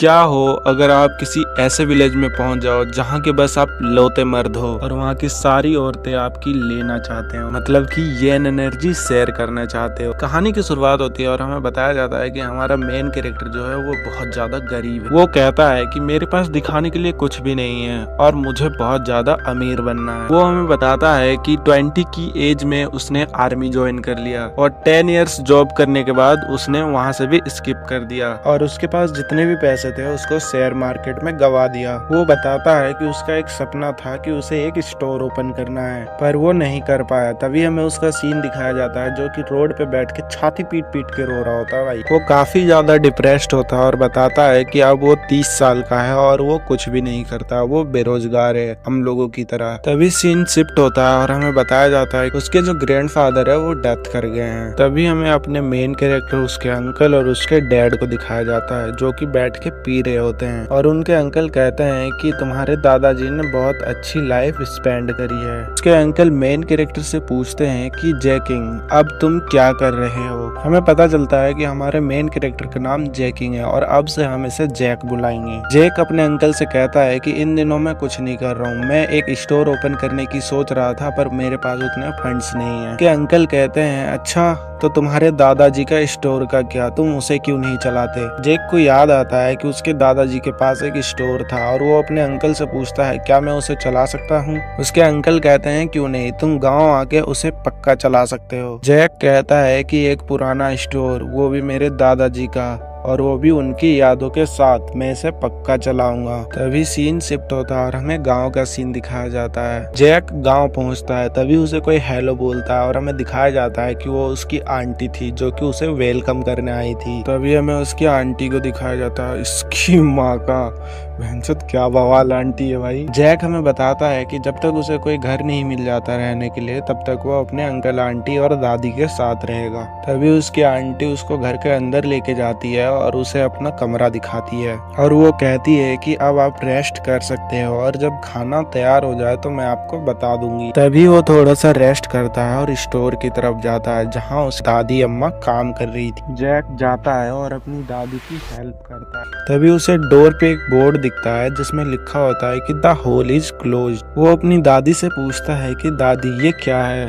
क्या हो अगर आप किसी ऐसे विलेज में पहुंच जाओ जहां के बस आप लौते मर्द हो और वहां की सारी औरतें आपकी लेना चाहते हो, मतलब कि ये एनर्जी शेयर करना चाहते हो। कहानी की शुरुआत होती है और हमें बताया जाता है कि हमारा मेन कैरेक्टर जो है वो बहुत ज्यादा गरीब है। वो कहता है कि मेरे पास दिखाने के लिए कुछ भी नहीं है और मुझे बहुत ज्यादा अमीर बनना है। वो हमें बताता है कि 20 की एज में उसने आर्मी ज्वाइन कर लिया और 10 इयर्स जॉब करने के बाद उसने वहां से भी स्किप कर दिया और उसके पास जितने भी पैसे थे उसको शेयर मार्केट में गवा दिया। वो बताता है कि उसका एक सपना था कि उसे एक स्टोर ओपन करना है, पर वो नहीं कर पाया। तभी हमें उसका सीन दिखाया जाता है जो कि रोड पे बैठ के छाती पीट पीट के रो रहा होता है। भाई वो काफी ज्यादा डिप्रेस्ड होता है और बताता है कि अब वो 30 साल का है और वो कुछ भी नहीं करता, वो बेरोजगार है हम लोगों की तरह। तभी सीन शिफ्ट होता है और हमें बताया जाता है कि उसके जो ग्रैंडफादर है वो डेथ कर गए हैं। तभी हमें अपने मेन कैरेक्टर उसके अंकल और उसके डैड को दिखाया जाता है जो कि बैठ के पी रहे होते हैं और उनके अंकल कहते हैं कि तुम्हारे दादाजी ने बहुत अच्छी लाइफ स्पेंड करी है। उसके अंकल मेन कैरेक्टर से पूछते हैं कि जैकिंग अब तुम क्या कर रहे हो। हमें पता चलता है कि हमारे मेन कैरेक्टर का नाम जैकिंग है और अब से हम इसे जैक बुलाएंगे। जैक अपने अंकल से कहता है कि इन दिनों मैं कुछ नहीं कर रहा हूँ, मैं एक स्टोर ओपन करने की सोच रहा था पर मेरे पास उतने फंड्स नहीं है। के अंकल कहते हैं अच्छा तो तुम्हारे दादाजी का स्टोर का क्या, तुम उसे क्यों नहीं चलाते। जैक को याद आता है कि उसके दादाजी के पास एक स्टोर था और वो अपने अंकल से पूछता है क्या मैं उसे चला सकता हूँ। उसके अंकल कहते हैं क्यों नहीं, तुम गांव आके उसे पक्का चला सकते हो। जैक कहता है कि एक पुराना स्टोर, वो भी मेरे दादाजी का, और वो भी उनकी यादों के साथ, मैं इसे पक्का चलाऊंगा। तभी सीन शिफ्ट होता है और हमें गांव का सीन दिखाया जाता है। जैक गांव पहुंचता है तभी उसे कोई हेलो बोलता है और हमें दिखाया जाता है कि वो उसकी आंटी थी जो कि उसे वेलकम करने आई थी। तभी हमें उसकी आंटी को दिखाया जाता है। इसकी माँ का भैंसत क्या बवाल आंटी है भाई। जैक हमें बताता है कि जब तक उसे कोई घर नहीं मिल जाता रहने के लिए तब तक वो अपने अंकल आंटी और दादी के साथ रहेगा। तभी उसकी आंटी उसको घर के अंदर लेके जाती है और उसे अपना कमरा दिखाती है और वो कहती है कि अब आप रेस्ट कर सकते हो और जब खाना तैयार हो जाए तो मैं आपको बता दूंगी। तभी वो थोड़ा सा रेस्ट करता है और स्टोर की तरफ जाता है जहाँ उस दादी अम्मा काम कर रही थी। जैक जाता है और अपनी दादी की हेल्प करता है। तभी उसे डोर पे एक बोर्ड दिखता है जिसमें लिखा होता है कि द होल इज क्लोज्ड। वो अपनी दादी से पूछता है कि दादी ये क्या है।